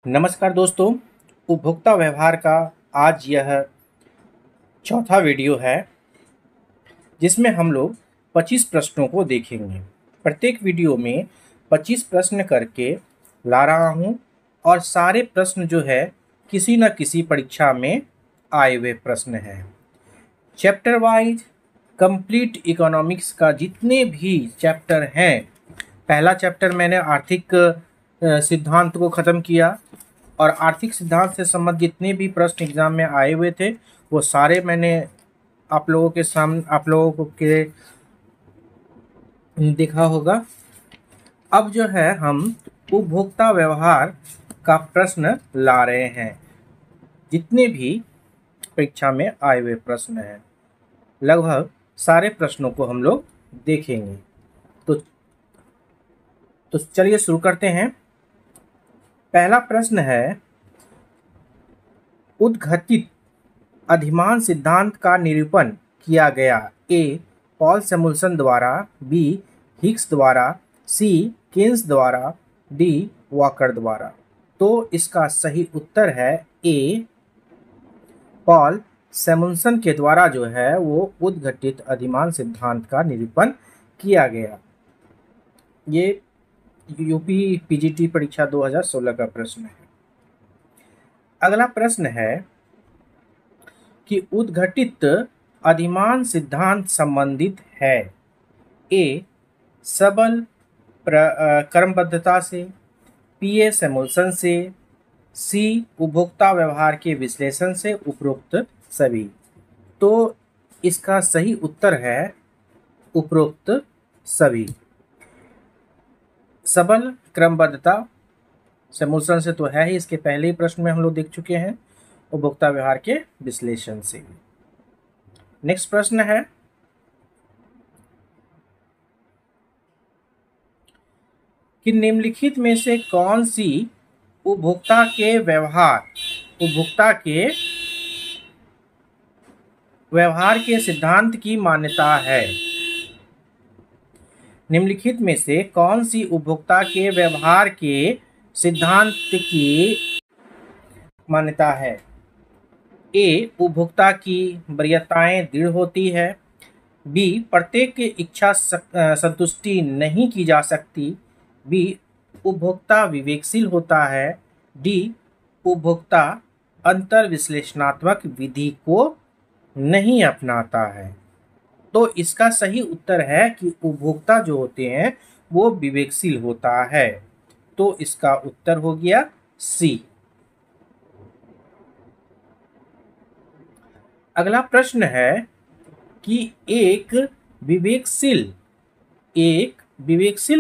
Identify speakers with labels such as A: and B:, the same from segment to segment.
A: नमस्कार दोस्तों, उपभोक्ता व्यवहार का आज यह चौथा वीडियो है जिसमें हम लोग 25 प्रश्नों को देखेंगे। प्रत्येक वीडियो में 25 प्रश्न करके ला रहा हूँ और सारे प्रश्न जो है किसी न किसी परीक्षा में आए हुए प्रश्न हैं। चैप्टर वाइज कंप्लीट इकोनॉमिक्स का जितने भी चैप्टर हैं, पहला चैप्टर मैंने आर्थिक सिद्धांत को ख़त्म किया और आर्थिक सिद्धांत से संबंधित जितने भी प्रश्न एग्जाम में आए हुए थे वो सारे मैंने आप लोगों के सामने के देखा होगा। अब जो है हम उपभोक्ता व्यवहार का प्रश्न ला रहे हैं। जितने भी परीक्षा में आए हुए प्रश्न हैं लगभग सारे प्रश्नों को हम लोग देखेंगे। तो चलिए शुरू करते हैं। पहला प्रश्न है, उद्घटित अधिमान सिद्धांत का निरूपण किया गया। ए पॉल सैमुअल्सन द्वारा, बी हिग्स द्वारा, सी केन्स द्वारा, डी वॉकर द्वारा। तो इसका सही उत्तर है ए पॉल सैमुअल्सन के द्वारा जो है वो उद्घटित अधिमान सिद्धांत का निरूपण किया गया। ये यूपी पीजीटी परीक्षा 2016 का प्रश्न है। अगला प्रश्न है कि उद्घटित अधिमान सिद्धांत संबंधित है। ए सबल क्रमबद्धता से, पीए सैमुअल्सन से, सी उपभोक्ता व्यवहार के विश्लेषण से, उपरोक्त सभी। तो इसका सही उत्तर है उपरोक्त सभी। सबल क्रमबद्धता सैमुअल्सन से तो है ही, इसके पहले ही प्रश्न में हम लोग देख चुके हैं। उपभोक्ता व्यवहार के विश्लेषण से। नेक्स्ट प्रश्न है कि निम्नलिखित में से कौन सी उपभोक्ता के व्यवहार के सिद्धांत की मान्यता है। निम्नलिखित में से कौन सी उपभोक्ता के व्यवहार के सिद्धांत की मान्यता है। ए उपभोक्ता की वरीयताएं दृढ़ होती है, बी प्रत्येक की इच्छा संतुष्टि नहीं की जा सकती, बी उपभोक्ता विवेकशील होता है, डी उपभोक्ता अंतर विश्लेषणात्मक विधि को नहीं अपनाता है। तो इसका सही उत्तर है कि उपभोक्ता जो होते हैं वो विवेकशील होता है। तो इसका उत्तर हो गया सी। अगला प्रश्न है कि एक विवेकशील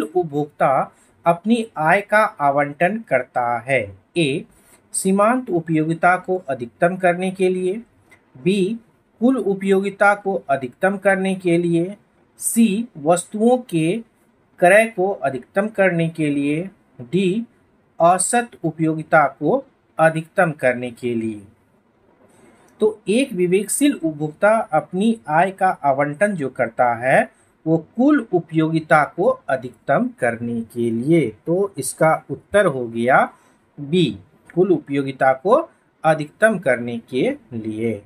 A: उपभोक्ता अपनी आय का आवंटन करता है। ए सीमांत उपयोगिता को अधिकतम करने के लिए, बी कुल उपयोगिता को अधिकतम करने के लिए, सी वस्तुओं के क्रय को अधिकतम करने के लिए, डी औसत उपयोगिता को अधिकतम करने के लिए। तो एक विवेकशील उपभोक्ता अपनी आय का आवंटन जो करता है वो कुल उपयोगिता को अधिकतम करने के लिए। तो इसका उत्तर हो गया बी, कुल उपयोगिता को अधिकतम करने के लिए।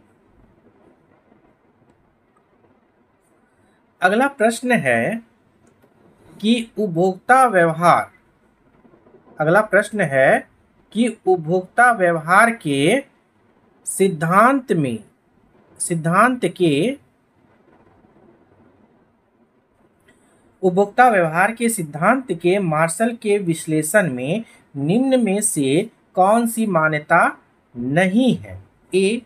A: अगला प्रश्न है कि उपभोक्ता व्यवहार के सिद्धांत के मार्शल के विश्लेषण में निम्न में से कौन सी मान्यता नहीं है। ए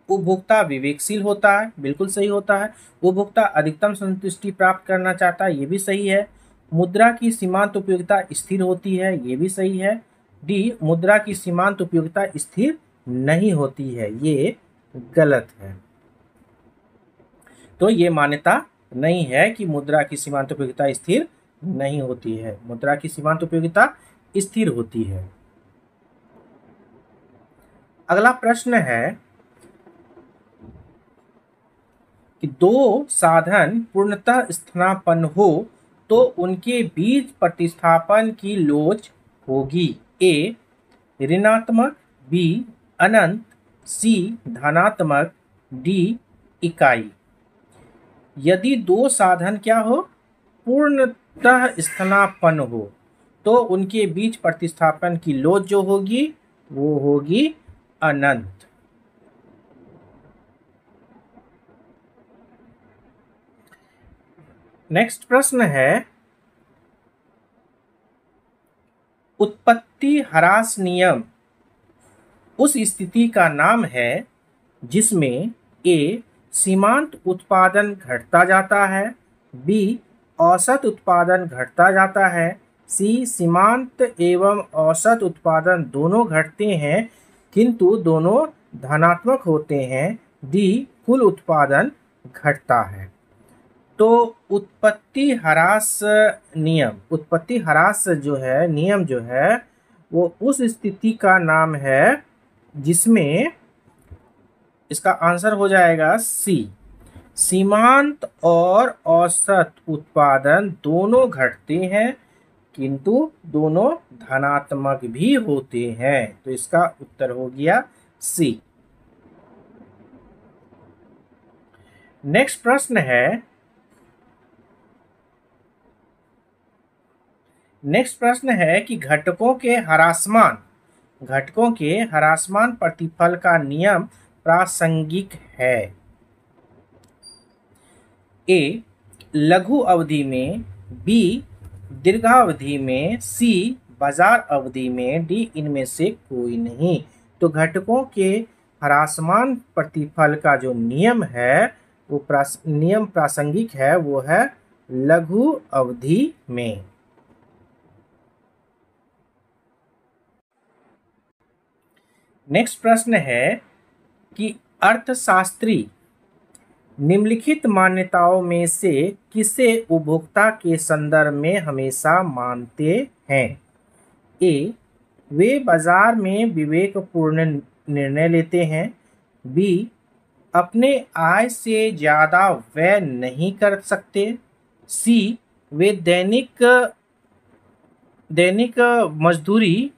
A: उपभोक्ता विवेकशील होता है, बिल्कुल सही होता है। उपभोक्ता अधिकतम संतुष्टि प्राप्त करना चाहता है, ये भी सही है। मुद्रा की सीमांत उपयोगिता स्थिर होती है, ये भी सही है। डी मुद्रा की सीमांत उपयोगिता स्थिर नहीं होती है, ये गलत है। तो ये मान्यता नहीं है कि मुद्रा की सीमांत उपयोगिता स्थिर नहीं होती है। मुद्रा की सीमांत उपयोगिता स्थिर होती है। अगला प्रश्न है कि दो साधन पूर्णतः स्थानापन्न हो तो उनके बीच प्रतिस्थापन की लोच होगी। ए ऋणात्मक, बी अनंत, सी धनात्मक, डी इकाई। यदि दो साधन क्या हो, पूर्णतः स्थानापन्न हो, तो उनके बीच प्रतिस्थापन की लोच जो होगी वो होगी अनंत। नेक्स्ट प्रश्न है, उत्पत्ति ह्रास नियम उस स्थिति का नाम है जिसमें ए सीमांत उत्पादन घटता जाता है, बी औसत उत्पादन घटता जाता है, सी सीमांत एवं औसत उत्पादन दोनों घटते हैं किंतु दोनों धनात्मक होते हैं, डी कुल उत्पादन घटता है। तो उत्पत्ति ह्रास नियम, उत्पत्ति ह्रास जो है नियम जो है वो उस स्थिति का नाम है जिसमें, इसका आंसर हो जाएगा सी, सीमांत और औसत उत्पादन दोनों घटते हैं किंतु दोनों धनात्मक भी होते हैं। तो इसका उत्तर हो गया सी। नेक्स्ट प्रश्न है, कि घटकों के ह्रासमान प्रतिफल का नियम प्रासंगिक है। ए लघु अवधि में, बी दीर्घावधि में, सी बाजार अवधि में, डी इनमें से कोई नहीं। तो घटकों के ह्रासमान प्रतिफल का जो नियम है वो नियम प्रासंगिक है, वो है लघु अवधि में। नेक्स्ट प्रश्न है कि अर्थशास्त्री निम्नलिखित मान्यताओं में से किसे उपभोक्ता के संदर्भ में हमेशा मानते हैं? ए वे बाजार में विवेकपूर्ण निर्णय लेते हैं, बी अपने आय से ज़्यादा व्यय नहीं कर सकते, सी वे दैनिक मजदूरी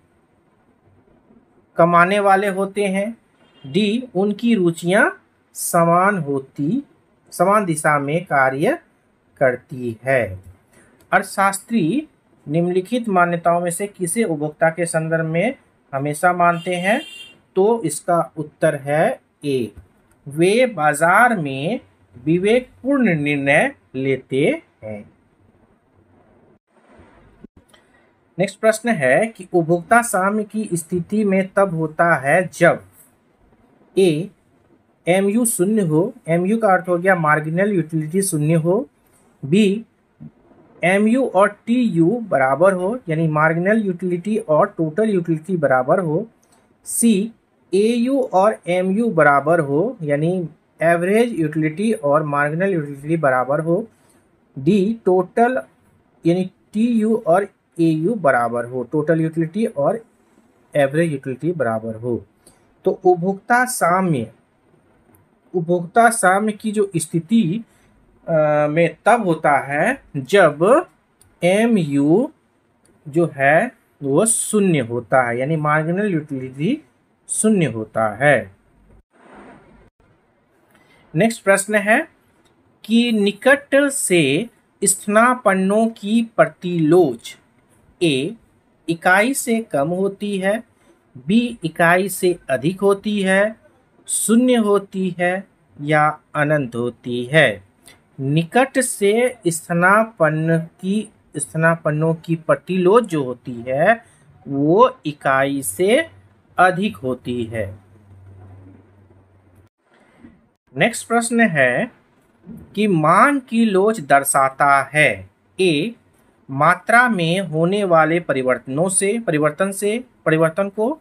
A: कमाने वाले होते हैं, डी उनकी रुचियां समान दिशा में कार्य करती है। अर्थशास्त्री निम्नलिखित मान्यताओं में से किसे उपभोक्ता के संदर्भ में हमेशा मानते हैं? तो इसका उत्तर है ए, वे बाजार में विवेकपूर्ण निर्णय लेते हैं। नेक्स्ट प्रश्न है कि उपभोक्ता साम्य की स्थिति में तब होता है जब ए MU शून्य हो, MU का अर्थ हो गया मार्जिनल यूटिलिटी शून्य हो, बी MU और TU बराबर हो यानी मार्जिनल यूटिलिटी और टोटल यूटिलिटी बराबर हो, सी AU और MU बराबर हो यानी एवरेज यूटिलिटी और मार्जिनल यूटिलिटी बराबर हो, डी टोटल यानी TU और AU बराबर हो, टोटल यूटिलिटी और एवरेज यूटिलिटी बराबर हो। तो उपभोक्ता साम्य की जो स्थिति में तब होता है जब MU जो है वो शून्य होता है यानी मार्जिनल यूटिलिटी शून्य होता है। नेक्स्ट प्रश्न है कि निकट से स्थानापन्नों की प्रतिलोच ए इकाई से कम होती है, बी इकाई से अधिक होती है, शून्य होती है या अनंत होती है। निकट से स्थानापन्नों की प्रतिलोच जो होती है वो इकाई से अधिक होती है। नेक्स्ट प्रश्न है कि मांग की लोच दर्शाता है ए मात्रा में होने वाले परिवर्तन को,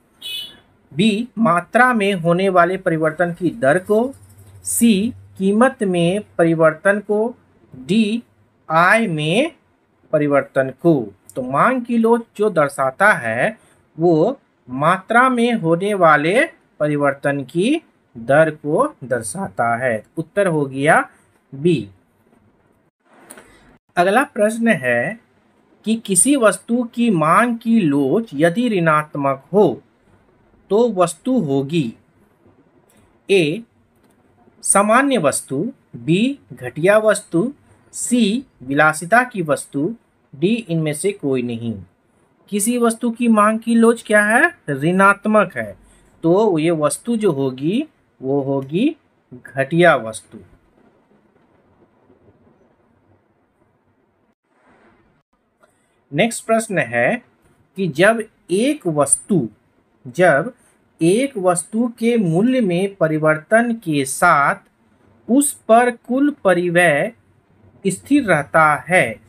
A: बी मात्रा में होने वाले परिवर्तन की दर को, सी कीमत में परिवर्तन को, डी आय में परिवर्तन को। तो मांग की लोच जो दर्शाता है वो मात्रा में होने वाले परिवर्तन की दर को दर्शाता है। उत्तर हो गया बी। अगला प्रश्न है कि किसी वस्तु की मांग की लोच यदि ऋणात्मक हो तो वस्तु होगी ए सामान्य वस्तु, बी घटिया वस्तु, सी विलासिता की वस्तु, डी इनमें से कोई नहीं। किसी वस्तु की मांग की लोच क्या है? ऋणात्मक है। तो ये वस्तु जो होगी वो होगी घटिया वस्तु। नेक्स्ट प्रश्न है कि जब एक वस्तु के मूल्य में परिवर्तन के साथ उस पर कुल परिव्यय स्थिर रहता है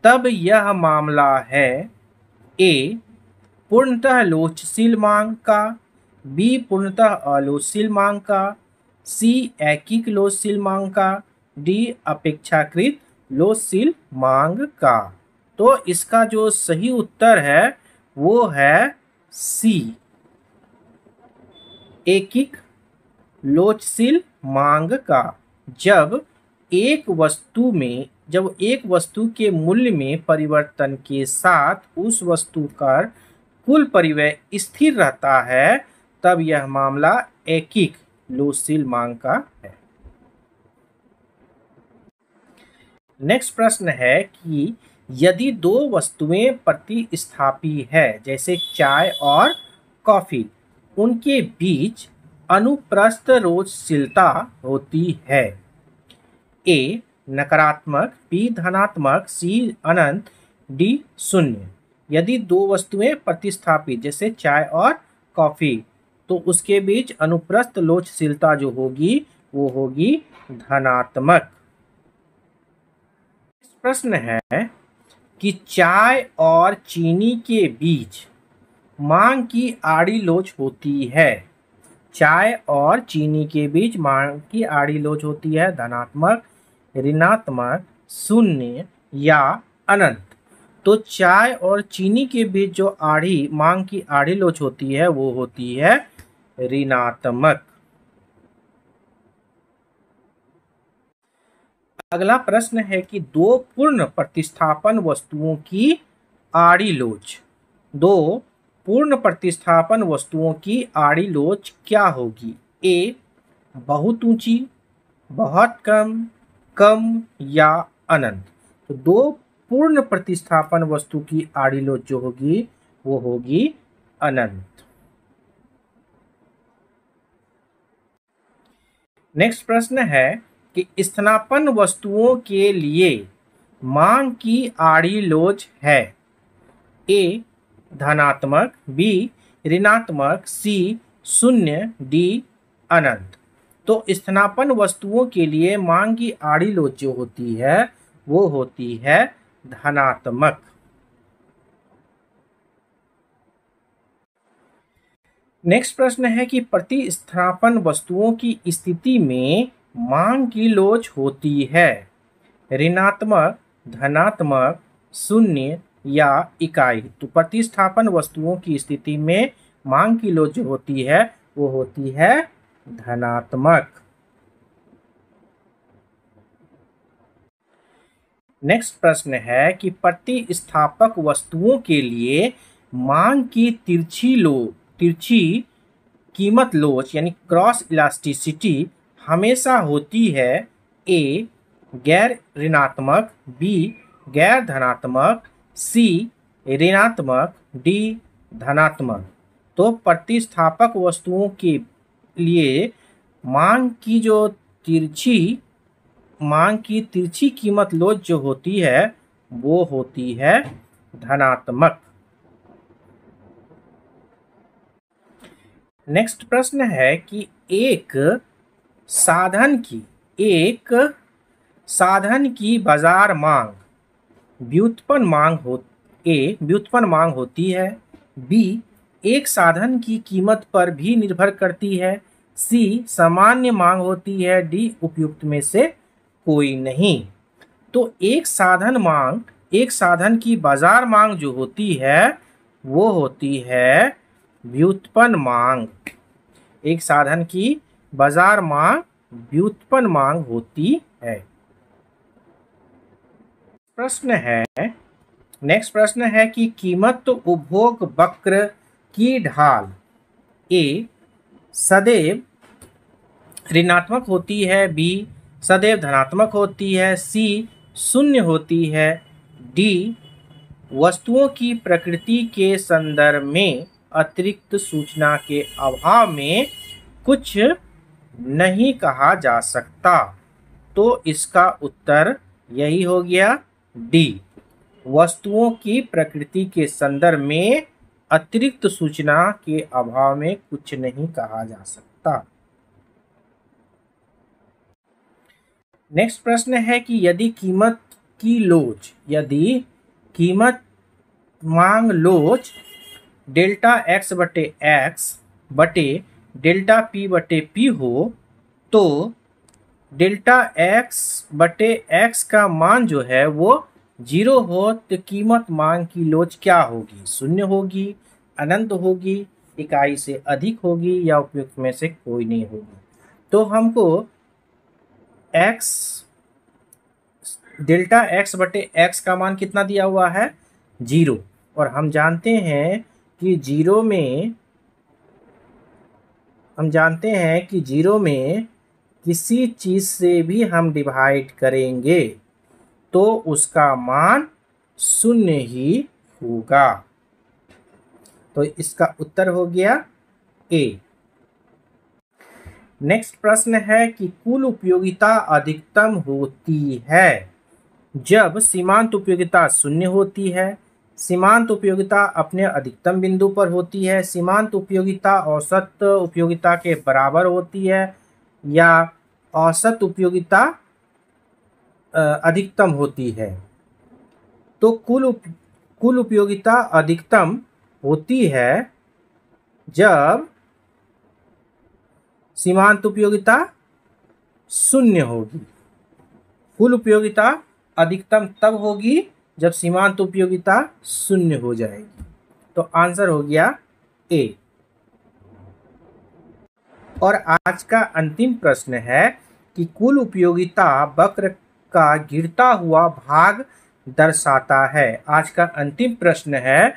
A: तब यह मामला है ए पूर्णतः लोचशील मांग का, बी पूर्णतः अलोचशील मांग का, सी ऐकिक लोचशील मांग का, डी अपेक्षाकृत लोचशील मांग का। तो इसका जो सही उत्तर है वो है सी ऐकिक लोचशील मांग का। जब एक वस्तु के मूल्य में परिवर्तन के साथ उस वस्तु का कुल परिव्यय स्थिर रहता है तब यह मामला ऐकिक लोचशील मांग का है। नेक्स्ट प्रश्न है कि यदि दो वस्तुएं प्रतिस्थापी है जैसे चाय और कॉफी, उनके बीच अनुप्रस्थ रोधशीलता होती है ए नकारात्मक, बी धनात्मक, सी अनंत, डी शून्य। यदि दो वस्तुएं प्रतिस्थापित जैसे चाय और कॉफी तो उसके बीच अनुप्रस्थ लोचशीलता जो होगी वो होगी धनात्मक। प्रश्न है कि चाय और चीनी के बीच मांग की आड़ी लोच होती है। चाय और चीनी के बीच मांग की आड़ी लोच होती है धनात्मक, ऋणात्मक, शून्य या अनंत। तो चाय और चीनी के बीच जो मांग की आड़ी लोच होती है वो होती है ऋणात्मक। अगला प्रश्न है कि दो पूर्ण प्रतिस्थापन वस्तुओं की आड़ी लोच, दो पूर्ण प्रतिस्थापन वस्तुओं की आड़ी लोच क्या होगी? ए बहुत ऊंची, बहुत कम, कम या अनंत। तो दो पूर्ण प्रतिस्थापन वस्तु की आड़ी लोच जो होगी वो होगी अनंत। नेक्स्ट प्रश्न है कि स्थानापन्न वस्तुओं के लिए मांग की आड़ी लोच है ए धनात्मक, बी ऋणात्मक, सी शून्य, डी अनंत। तो स्थानापन्न वस्तुओं के लिए मांग की आड़ी लोच जो होती है वो होती है धनात्मक। नेक्स्ट प्रश्न है कि प्रतिस्थापन वस्तुओं की स्थिति में मांग की लोच होती है ऋणात्मक, धनात्मक, शून्य या इकाई। तो प्रतिस्थापन वस्तुओं की स्थिति में मांग की लोच जो होती है वो होती है धनात्मक। नेक्स्ट प्रश्न है कि प्रतिस्थापक वस्तुओं के लिए मांग की तिरछी कीमत लोच यानी क्रॉस इलास्टिसिटी हमेशा होती है ए गैर ऋणात्मक, बी गैर धनात्मक, सी ऋणात्मक, डी धनात्मक। तो प्रतिस्थापक वस्तुओं के लिए मांग की तिरछी कीमत लोच जो होती है वो होती है धनात्मक। नेक्स्ट प्रश्न है कि एक साधन की बाजार मांग व्युत्पन्न मांग होती है, बी एक साधन की कीमत पर भी निर्भर करती है, सी सामान्य मांग होती है, डी उपयुक्त में से कोई नहीं। तो एक साधन की बाजार मांग जो होती है वो होती है व्युत्पन्न मांग। एक साधन की बाजार मांग व्युत्पन्न मांग होती है। नेक्स्ट प्रश्न है कि कीमत उपभोग वक्र की ढाल ए सदैव ऋणात्मक होती है, बी सदैव धनात्मक होती है, सी शून्य होती है, डी वस्तुओं की प्रकृति के संदर्भ में अतिरिक्त सूचना के अभाव में कुछ नहीं कहा जा सकता। तो इसका उत्तर यही हो गया डी, वस्तुओं की प्रकृति के संदर्भ में अतिरिक्त सूचना के अभाव में कुछ नहीं कहा जा सकता। नेक्स्ट प्रश्न है कि यदि कीमत मांग लोच डेल्टा एक्स बटे एक्स बटे डेल्टा पी बटे पी हो तो डेल्टा एक्स बटे एक्स का मान जो है वो 0 हो तो कीमत मांग की लोच क्या होगी? शून्य होगी, अनंत होगी, इकाई से अधिक होगी या उपयुक्त में से कोई नहीं होगी। तो हमको डेल्टा एक्स बटे एक्स का मान कितना दिया हुआ है? 0। और हम जानते हैं कि 0 में किसी चीज से भी हम डिवाइड करेंगे तो उसका मान 0 ही होगा। तो इसका उत्तर हो गया ए। नेक्स्ट प्रश्न है कि कुल उपयोगिता अधिकतम होती है जब सीमांत उपयोगिता 0 होती है, सीमांत उपयोगिता अपने अधिकतम बिंदु पर होती है, सीमांत उपयोगिता औसत उपयोगिता के बराबर होती है या औसत उपयोगिता अधिकतम होती है। तो कुल उपयोगिता अधिकतम होती है जब सीमांत उपयोगिता 0 होगी। कुल उपयोगिता अधिकतम तब होगी जब सीमांत उपयोगिता 0 हो जाएगी। तो आंसर हो गया ए। और आज का अंतिम प्रश्न है कि कुल उपयोगिता वक्र का गिरता हुआ भाग दर्शाता है। आज का अंतिम प्रश्न है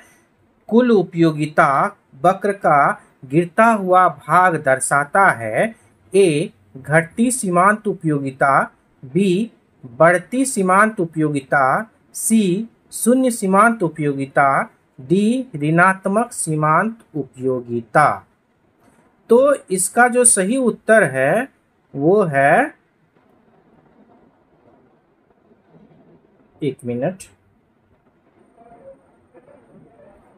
A: कुल उपयोगिता वक्र का गिरता हुआ भाग दर्शाता है। ए घटती सीमांत उपयोगिता, बी बढ़ती सीमांत उपयोगिता, सी शून्य सीमांत उपयोगिता, डी ऋणात्मक सीमांत उपयोगिता। तो इसका जो सही उत्तर है वो है, एक मिनट,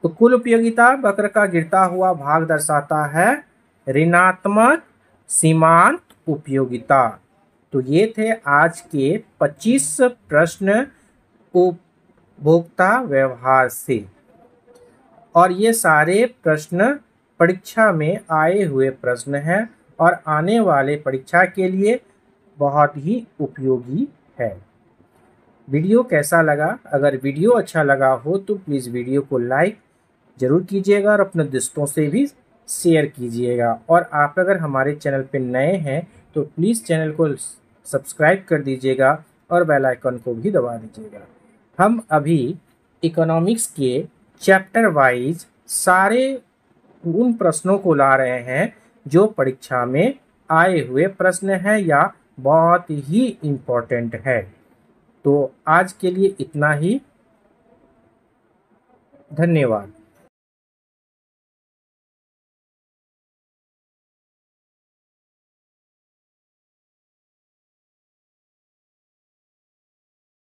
A: तो कुल उपयोगिता वक्र का गिरता हुआ भाग दर्शाता है ऋणात्मक सीमांत उपयोगिता। तो ये थे आज के 25 प्रश्न उपभोक्ता व्यवहार से। और ये सारे प्रश्न परीक्षा में आए हुए प्रश्न हैं और आने वाले परीक्षा के लिए बहुत ही उपयोगी है। वीडियो कैसा लगा? अगर वीडियो अच्छा लगा हो तो प्लीज़ वीडियो को लाइक ज़रूर कीजिएगा और अपने दोस्तों से भी शेयर कीजिएगा। और आप अगर हमारे चैनल पर नए हैं तो प्लीज़ चैनल को सब्सक्राइब कर दीजिएगा और बेल आइकन को भी दबा दीजिएगा। हम अभी इकोनॉमिक्स के चैप्टर वाइज सारे उन प्रश्नों को ला रहे हैं जो परीक्षा में आए हुए प्रश्न हैं या बहुत ही इम्पोर्टेंट है। तो आज के लिए इतना ही। धन्यवाद।